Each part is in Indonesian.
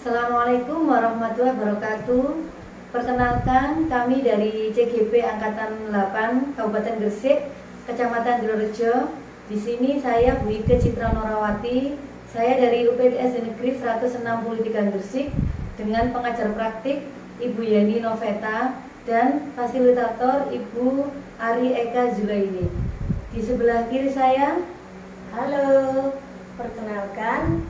Assalamualaikum warahmatullahi wabarakatuh. Perkenalkan, kami dari CGP Angkatan 8 Kabupaten Gresik, Kecamatan Dirorejo. Di sini saya Bu Ike Citra Norawati. Saya dari UPTS Negeri 163 Gresik dengan pengajar praktik Ibu Yani Noveta dan fasilitator Ibu Ari Eka Zulaini. Di sebelah kiri saya, Halo, perkenalkan,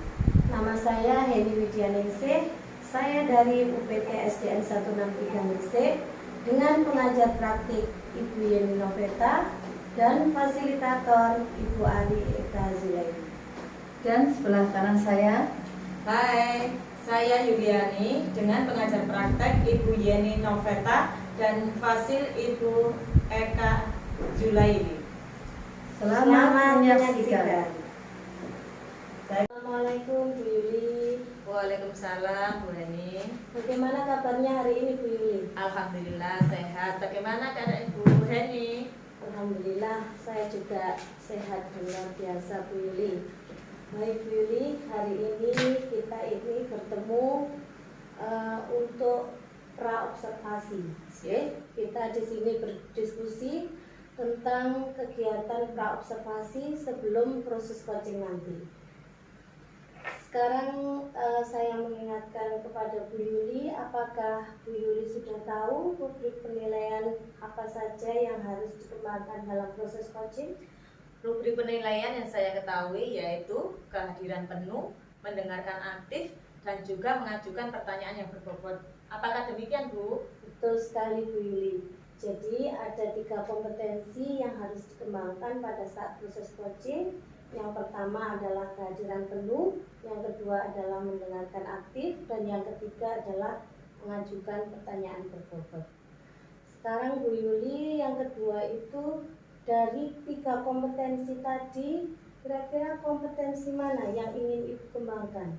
nama saya Heni Widianingsih. Saya dari UPT SDN 163 Gresik dengan pengajar praktik Ibu Yeni Noveta dan fasilitator Ibu Ari Eka Zulaini. dan sebelah kanan saya, Hai, saya Yuliani dengan pengajar praktek Ibu Yeni Noveta dan fasil Ibu Eka Zulaini. Selamat menyaksikan. Assalamualaikum Bu Yuli. Waalaikumsalam Bu Heni. Bagaimana kabarnya hari ini Bu Yuli? Alhamdulillah sehat. Bagaimana keadaan Ibu Heni? Alhamdulillah saya juga sehat dan luar biasa Bu Yuli. Baik Bu Yuli, hari ini kita bertemu untuk praobservasi. Kita di sini berdiskusi tentang kegiatan praobservasi sebelum proses coaching nanti. Sekarang saya mengingatkan kepada Bu Yuli, apakah Bu Yuli sudah tahu rubrik penilaian apa saja yang harus dikembangkan dalam proses coaching? Rubrik penilaian yang saya ketahui yaitu kehadiran penuh, mendengarkan aktif, dan juga mengajukan pertanyaan yang berbobot. Apakah demikian Bu? Betul sekali Bu Yuli. Jadi ada 3 kompetensi yang harus dikembangkan pada saat proses coaching. Yang pertama adalah kehadiran penuh, yang kedua adalah mendengarkan aktif, dan yang ketiga adalah mengajukan pertanyaan berbobot. Sekarang Bu Yuli, yang kedua itu dari 3 kompetensi tadi, kira-kira kompetensi mana yang ingin Ibu kembangkan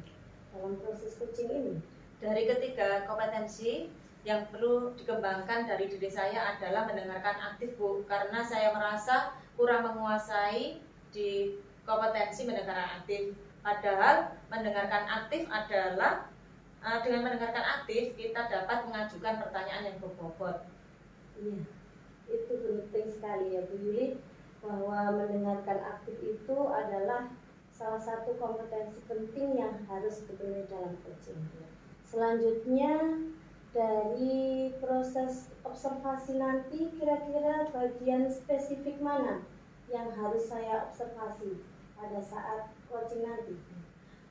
dalam proses coaching ini? Dari ketiga kompetensi yang perlu dikembangkan dari diri saya adalah mendengarkan aktif Bu, karena saya merasa kurang menguasai di kompetensi mendengarkan aktif. Padahal mendengarkan aktif adalah dengan mendengarkan aktif kita dapat mengajukan pertanyaan yang berbobot. Iya, itu penting sekali ya Bu Yuli, bahwa mendengarkan aktif itu adalah salah satu kompetensi penting yang harus dipenuhi dalam coaching. Selanjutnya dari proses observasi nanti, kira-kira bagian spesifik mana yang harus saya observasi pada saat coaching nanti?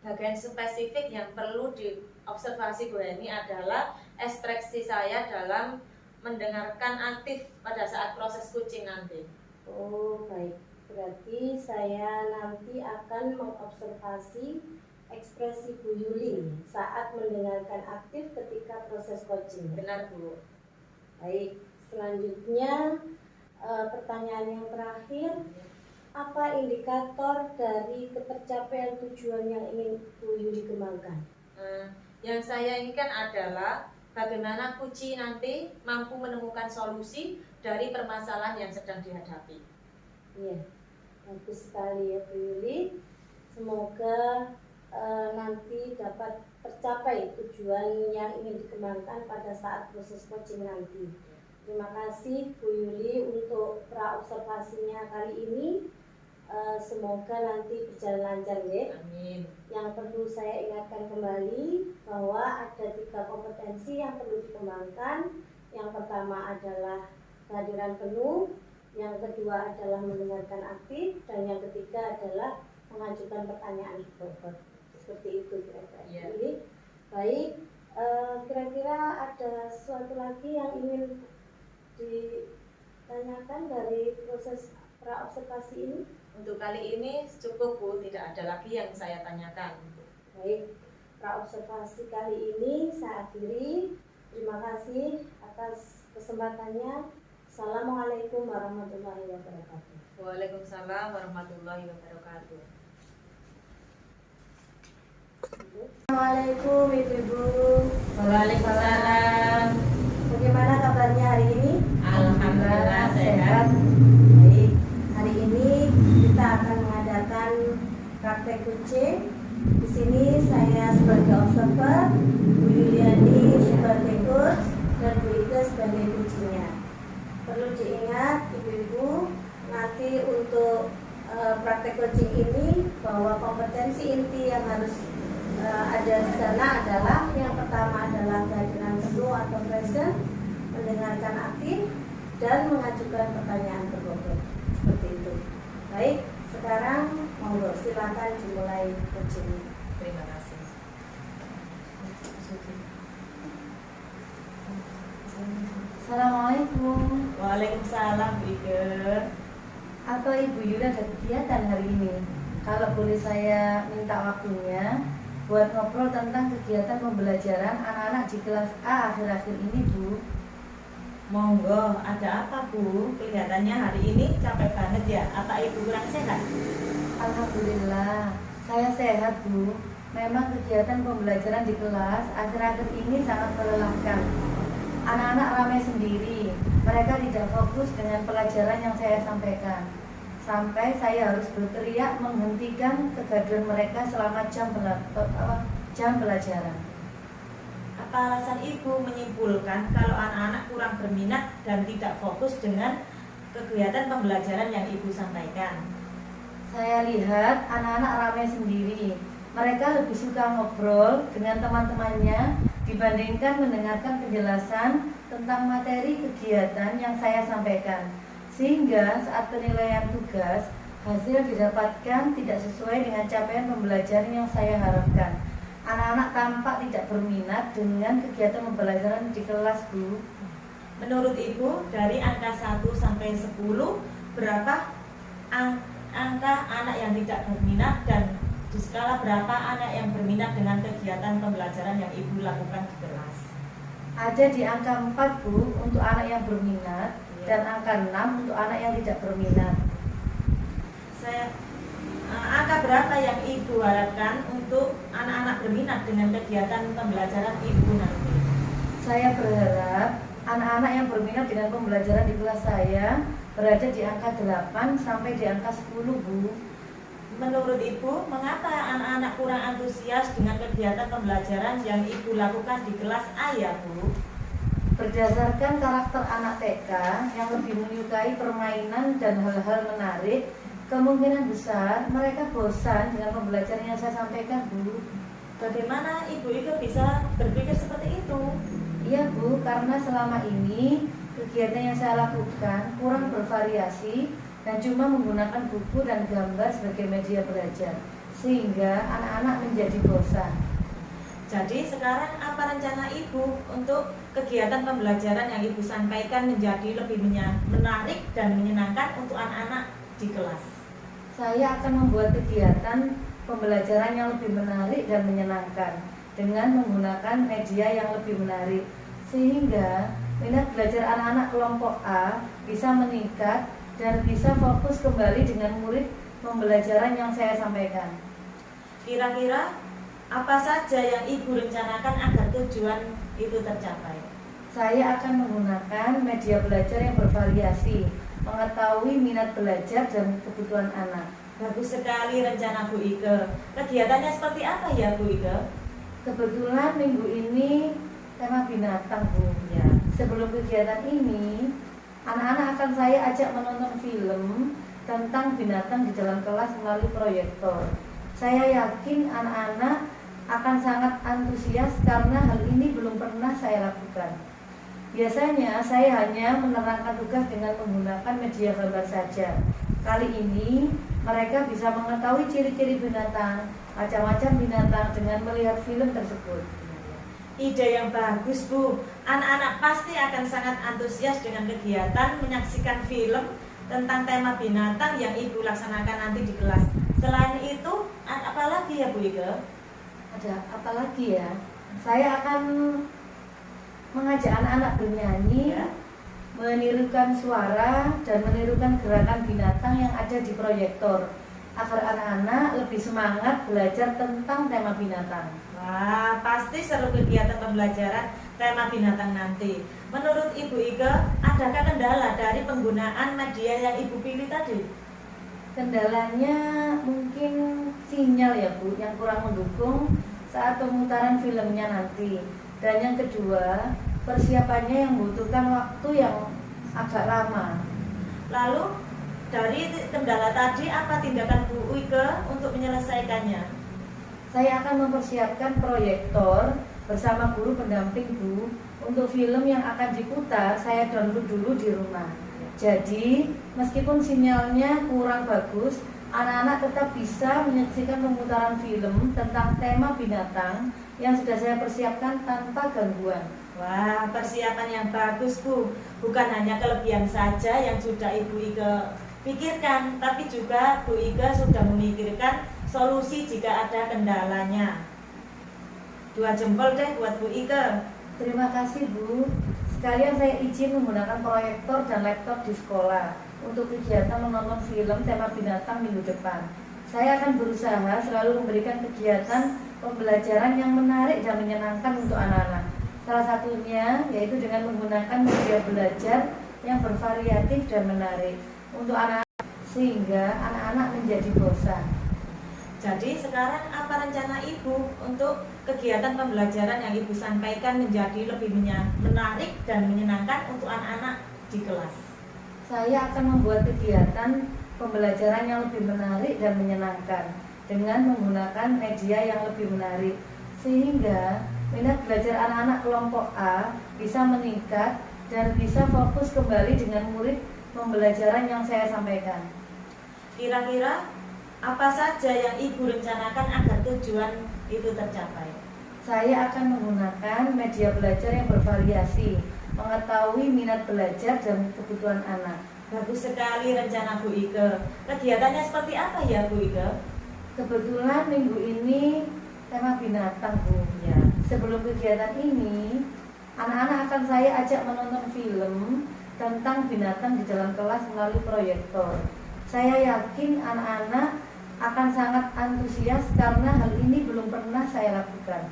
Bagian spesifik yang perlu diobservasi Bu Heni adalah ekstraksi saya dalam mendengarkan aktif pada saat proses coaching nanti. Oh baik, berarti saya nanti akan mengobservasi ekspresi Bu Yuli saat mendengarkan aktif ketika proses coaching. Benar Bu. Baik, selanjutnya pertanyaan yang terakhir, apa indikator dari ketercapaian tujuan yang ingin Bu Yuli kembangkan? Yang saya inginkan adalah bagaimana coaching nanti mampu menemukan solusi dari permasalahan yang sedang dihadapi. Iya, bagus sekali ya Bu Yuli. Semoga nanti dapat tercapai tujuan yang ingin dikembangkan pada saat proses coaching nanti. Terima kasih Bu Yuli untuk praobservasinya kali ini. Semoga nanti berjalan lancar ya. Amin. Yang perlu saya ingatkan kembali bahwa ada 3 kompetensi yang perlu dikembangkan. Yang pertama adalah kehadiran penuh, yang kedua adalah mendengarkan aktif, dan yang ketiga adalah mengajukan pertanyaan berbobot. Seperti itu kira-kira. Yeah. Jadi, baik, kira-kira ada sesuatu lagi yang ingin ditanyakan dari proses praobservasi ini? Untuk kali ini cukup Bu, tidak ada lagi yang saya tanyakan. Baik, praobservasi kali ini saya akhiri. Terima kasih atas kesempatannya. Assalamualaikum warahmatullahi wabarakatuh. Waalaikumsalam warahmatullahi wabarakatuh. Assalamualaikum Ibu-ibu. Waalaikumsalam. Bagaimana kabarnya hari ini? Alhamdulillah sehat. Baik, hari ini kita akan mengadakan praktek coaching. Di sini saya sebagai observer perlu diingat ibu-ibu, nanti untuk praktek coaching ini bahwa kompetensi inti yang harus ada di sana adalah yang pertama adalah kehadiran penuh atau present, mendengarkan aktif, dan mengajukan pertanyaan berbobot. Seperti itu. Baik, sekarang monggo silakan dimulai coaching. Terima kasih. Assalamualaikum. Waalaikumsalam, Bu Ike. Apa Ibu Yura ada kegiatan hari ini? Kalau boleh saya minta waktunya buat ngobrol tentang kegiatan pembelajaran anak-anak di kelas A akhir-akhir ini, Bu. Monggo, ada apa Bu? Kelihatannya hari ini capek banget ya. Apa Ibu kurang sehat? Alhamdulillah, saya sehat, Bu. Memang kegiatan pembelajaran di kelas akhir-akhir ini sangat melelahkan. Anak-anak ramai sendiri, mereka tidak fokus dengan pelajaran yang saya sampaikan. Sampai saya harus berteriak menghentikan kegaduhan mereka selama jam pelajaran. Apa alasan Ibu menyimpulkan kalau anak-anak kurang berminat dan tidak fokus dengan kegiatan pembelajaran yang Ibu sampaikan? Saya lihat anak-anak ramai sendiri. Mereka lebih suka ngobrol dengan teman-temannya dibandingkan mendengarkan penjelasan tentang materi kegiatan yang saya sampaikan. Sehingga saat penilaian tugas, hasil didapatkan tidak sesuai dengan capaian pembelajaran yang saya harapkan. Anak-anak tampak tidak berminat dengan kegiatan pembelajaran di kelas, Bu. Menurut Ibu, dari angka 1 sampai 10, berapa angka anak yang tidak berminat dan di skala berapa anak yang berminat dengan kegiatan pembelajaran yang Ibu lakukan di kelas? Ada di angka 4, Bu, untuk anak yang berminat, dan angka 6 untuk anak yang tidak berminat. Angka berapa yang Ibu harapkan untuk anak-anak berminat dengan kegiatan pembelajaran Ibu nanti? Saya berharap anak-anak yang berminat dengan pembelajaran di kelas saya berada di angka 8 sampai di angka 10, Bu. Menurut Ibu, mengapa anak-anak kurang antusias dengan kegiatan pembelajaran yang Ibu lakukan di kelas A ya, Bu? Berdasarkan karakter anak TK yang lebih menyukai permainan dan hal-hal menarik, kemungkinan besar mereka bosan dengan pembelajaran yang saya sampaikan, Bu. Bagaimana Ibu itu bisa berpikir seperti itu? Iya, Bu, karena selama ini kegiatan yang saya lakukan kurang bervariasi dan cuma menggunakan buku dan gambar sebagai media belajar, sehingga anak-anak menjadi bosan. Jadi sekarang apa rencana Ibu untuk kegiatan pembelajaran yang Ibu sampaikan menjadi lebih menarik dan menyenangkan untuk anak-anak di kelas? Saya akan membuat kegiatan pembelajaran yang lebih menarik dan menyenangkan dengan menggunakan media yang lebih menarik, sehingga minat belajar anak-anak kelompok A bisa meningkat dan bisa fokus kembali dengan murid pembelajaran yang saya sampaikan. Kira-kira apa saja yang Ibu rencanakan agar tujuan itu tercapai? Saya akan menggunakan media belajar yang bervariasi, mengetahui minat belajar dan kebutuhan anak. Bagus sekali rencana Bu Ike. Kegiatannya seperti apa ya Bu Ike? Kebetulan minggu ini tema binatang, Bu. Ya. Sebelum kegiatan ini, anak-anak akan saya ajak menonton film tentang binatang di dalam kelas melalui proyektor. Saya yakin anak-anak akan sangat antusias karena hal ini belum pernah saya lakukan. Biasanya saya hanya menerangkan tugas dengan menggunakan media gambar saja. Kali ini mereka bisa mengetahui ciri-ciri binatang, macam-macam binatang dengan melihat film tersebut. Ide yang bagus Bu. Anak-anak pasti akan sangat antusias dengan kegiatan menyaksikan film tentang tema binatang yang Ibu laksanakan nanti di kelas. Selain itu, apa lagi ya Bu Ike? Ada apa lagi ya? Saya akan mengajak anak-anak bernyanyi, Ya. menirukan suara dan menirukan gerakan binatang yang ada di proyektor agar anak-anak lebih semangat belajar tentang tema binatang. Wah, pasti seru kegiatan pembelajaran tema binatang nanti. Menurut Ibu Ike, adakah kendala dari penggunaan media yang Ibu pilih tadi? Kendalanya mungkin sinyal ya Bu, yang kurang mendukung saat pemutaran filmnya nanti. Dan yang kedua, persiapannya yang membutuhkan waktu yang agak lama. Lalu dari kendala tadi apa tindakan Bu Uike untuk menyelesaikannya? Saya akan mempersiapkan proyektor bersama guru pendamping Bu. Untuk film yang akan diputar, saya download dulu di rumah. Jadi, meskipun sinyalnya kurang bagus, anak-anak tetap bisa menyaksikan pemutaran film tentang tema binatang yang sudah saya persiapkan tanpa gangguan. Wah, persiapan yang bagus Bu. Bukan hanya kelebihan saja yang sudah Ibu Ike pikirkan, tapi juga Bu Ike sudah memikirkan solusi jika ada kendalanya. 2 jempol deh buat Bu Ike. Terima kasih Bu. Sekalian saya izin menggunakan proyektor dan laptop di sekolah untuk kegiatan menonton film tema binatang minggu depan. Saya akan berusaha selalu memberikan kegiatan pembelajaran yang menarik dan menyenangkan untuk anak-anak. Salah satunya yaitu dengan menggunakan media belajar yang bervariatif dan menarik untuk anak-anak sehingga anak-anak menjadi bosan. Jadi sekarang apa rencana Ibu untuk kegiatan pembelajaran yang Ibu sampaikan menjadi lebih menarik dan menyenangkan untuk anak-anak di kelas? Saya akan membuat kegiatan pembelajaran yang lebih menarik dan menyenangkan dengan menggunakan media yang lebih menarik sehingga minat belajar anak-anak kelompok A bisa meningkat dan bisa fokus kembali dengan murid pembelajaran yang saya sampaikan. Kira-kira apa saja yang Ibu rencanakan agar tujuan itu tercapai? Saya akan menggunakan media belajar yang bervariasi, mengetahui minat belajar dan kebutuhan anak. Bagus sekali rencana Bu Ike. Kegiatannya seperti apa ya Bu Ike? Kebetulan minggu ini tema binatang Bu. Ya. Sebelum kegiatan ini, anak-anak akan saya ajak menonton film tentang binatang di dalam kelas melalui proyektor. Saya yakin anak-anak akan sangat antusias karena hal ini belum pernah saya lakukan.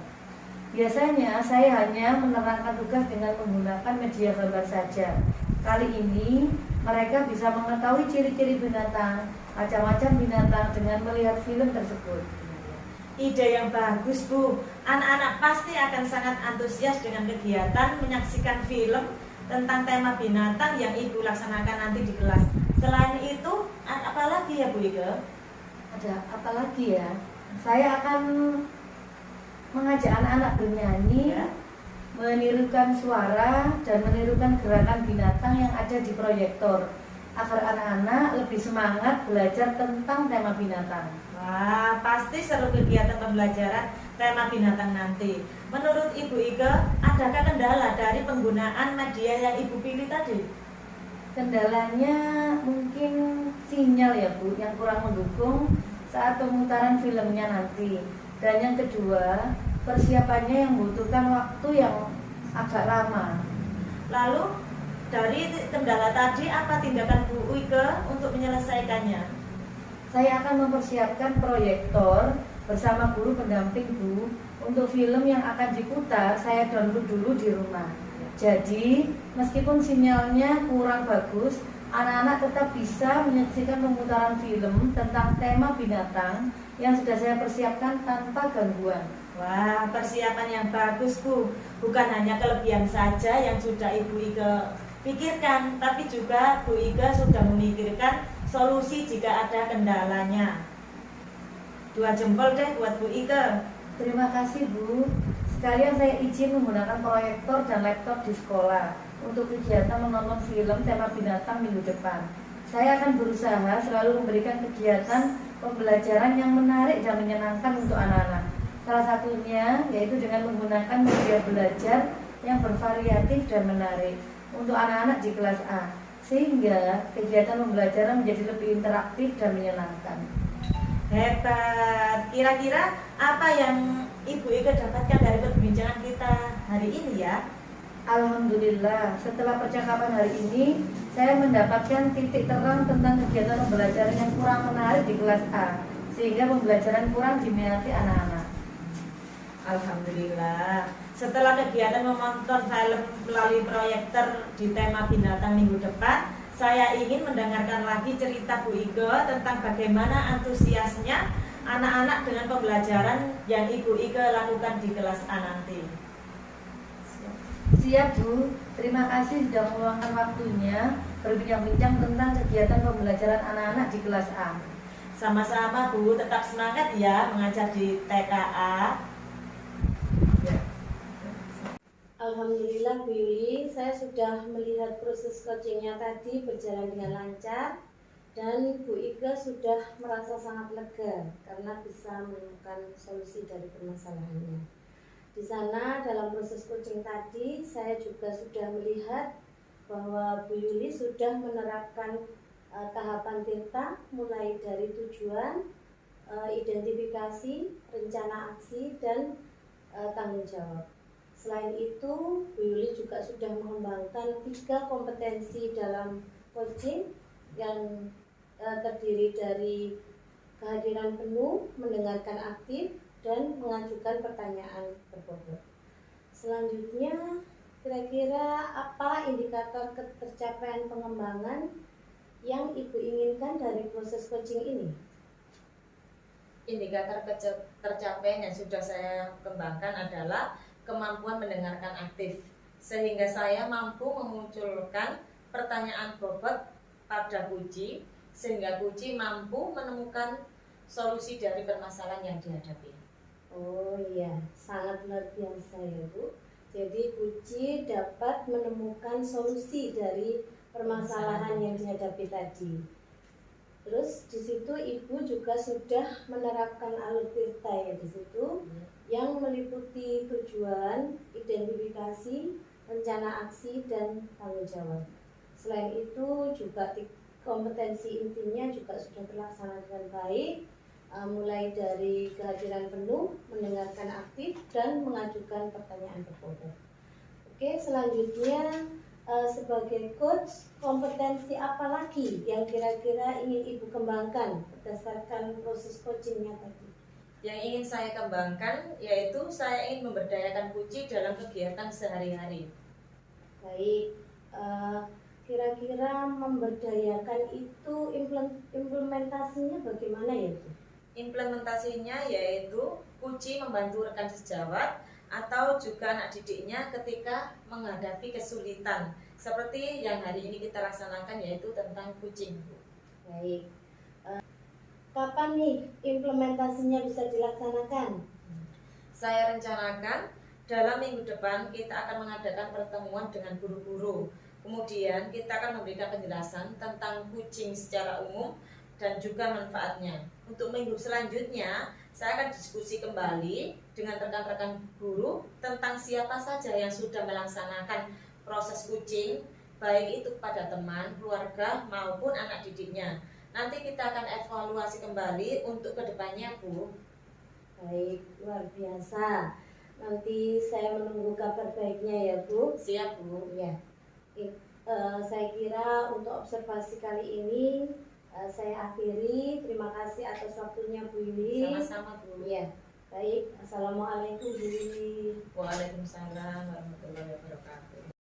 Biasanya saya hanya menerangkan tugas dengan menggunakan media gambar saja. Kali ini mereka bisa mengetahui ciri-ciri binatang, macam-macam binatang dengan melihat film tersebut. Ide yang bagus Bu. Anak-anak pasti akan sangat antusias dengan kegiatan menyaksikan film tentang tema binatang yang Ibu laksanakan nanti di kelas. Selain itu, apa lagi ya Bu Ike? Ada apa lagi ya? Saya akan mengajak anak-anak bernyanyi, Ya. menirukan suara dan menirukan gerakan binatang yang ada di proyektor agar anak-anak lebih semangat belajar tentang tema binatang. Wah, pasti seru kegiatan pembelajaran tema binatang nanti. Menurut Ibu Ike, adakah kendala dari penggunaan media yang Ibu pilih tadi? Kendalanya mungkin sinyal ya Bu, yang kurang mendukung saat pemutaran filmnya nanti. Dan yang kedua, persiapannya yang membutuhkan waktu yang agak lama. Lalu, dari kendala tadi apa tindakan Bu Ike untuk menyelesaikannya? Saya akan mempersiapkan proyektor bersama guru pendamping Bu. Untuk film yang akan diputar, saya download dulu di rumah. Jadi, meskipun sinyalnya kurang bagus, anak-anak tetap bisa menyaksikan pemutaran film tentang tema binatang yang sudah saya persiapkan tanpa gangguan. Wah, persiapan yang bagus Bu. Bukan hanya kelebihan saja yang sudah Ibu Ike pikirkan, tapi juga Bu Ike sudah memikirkan solusi jika ada kendalanya. 2 jempol deh buat Bu Ike. Terima kasih Bu. Sekalian saya izin menggunakan proyektor dan laptop di sekolah untuk kegiatan menonton film tema binatang minggu depan. Saya akan berusaha selalu memberikan kegiatan pembelajaran yang menarik dan menyenangkan untuk anak-anak. Salah satunya yaitu dengan menggunakan media belajar yang bervariatif dan menarik untuk anak-anak di kelas A, sehingga kegiatan pembelajaran menjadi lebih interaktif dan menyenangkan. Hebat. Kira-kira apa yang Ibu Ike dapatkan dari perbincangan kita hari ini ya? Alhamdulillah, setelah percakapan hari ini, saya mendapatkan titik terang tentang kegiatan pembelajaran yang kurang menarik di kelas A, sehingga pembelajaran kurang diminati anak-anak. Alhamdulillah. Setelah kegiatan menonton film melalui proyektor di tema binatang minggu depan, saya ingin mendengarkan lagi cerita Bu Ike tentang bagaimana antusiasnya anak-anak dengan pembelajaran yang Ibu Ike lakukan di kelas A nanti. Siap Bu, terima kasih sudah meluangkan waktunya berbincang-bincang tentang kegiatan pembelajaran anak-anak di kelas A. Sama-sama Bu, tetap semangat ya mengajar di TKA. Ya. Alhamdulillah Bu Yuli, saya sudah melihat proses coachingnya tadi berjalan dengan lancar dan Bu Ika sudah merasa sangat lega karena bisa menemukan solusi dari permasalahannya. Di sana dalam proses coaching tadi saya juga sudah melihat bahwa Bu Yuli sudah menerapkan tahapan tirta mulai dari tujuan, identifikasi, rencana aksi, dan tanggung jawab. Selain itu, Bu Yuli juga sudah mengembangkan 3 kompetensi dalam coaching yang terdiri dari kehadiran penuh, mendengarkan aktif, dan mengajukan pertanyaan berbobot. Selanjutnya, kira-kira apa indikator ketercapaian pengembangan yang Ibu inginkan dari proses coaching ini? Indikator tercapaian yang sudah saya kembangkan adalah kemampuan mendengarkan aktif, sehingga saya mampu memunculkan pertanyaan bobot pada Puji, sehingga Puji mampu menemukan solusi dari permasalahan yang dihadapi. Oh iya, sangat luar biasa ya Bu. Jadi Puji dapat menemukan solusi dari permasalahan yang dihadapi tadi. Terus di situ Ibu juga sudah menerapkan alur tirta ya di situ, yang meliputi tujuan, identifikasi, rencana aksi, dan tanggung jawab. Selain itu juga kompetensi intinya juga sudah terlaksana dengan baik, mulai dari kehadiran penuh, mendengarkan aktif, dan mengajukan pertanyaan berbobot. Oke, selanjutnya sebagai coach, kompetensi apa lagi yang kira-kira ingin Ibu kembangkan berdasarkan proses coachingnya tadi? Yang ingin saya kembangkan yaitu saya ingin memberdayakan Puji dalam kegiatan sehari-hari. Baik, kira-kira memberdayakan itu implementasinya bagaimana ya Bu? Implementasinya yaitu Puji membantu rekan sejawat atau juga anak didiknya ketika menghadapi kesulitan seperti yang hari ini kita laksanakan yaitu tentang kucing. Baik, kapan nih implementasinya bisa dilaksanakan? Saya rencanakan dalam minggu depan kita akan mengadakan pertemuan dengan guru-guru. Kemudian kita akan memberikan penjelasan tentang kucing secara umum dan juga manfaatnya. Untuk minggu selanjutnya, saya akan diskusi kembali dengan rekan-rekan guru tentang siapa saja yang sudah melaksanakan proses kucing, baik itu kepada teman, keluarga, maupun anak didiknya. Nanti kita akan evaluasi kembali untuk kedepannya, Bu. Baik, luar biasa. Nanti saya menunggu kabar baiknya ya Bu. Siap, Bu. Ya. Saya kira untuk observasi kali ini saya akhiri. Terima kasih atas waktunya Bu Yuli. Sama-sama, Bu. Ya. Baik, Assalamualaikum Bu Yuli. Waalaikumsalam warahmatullahi wabarakatuh.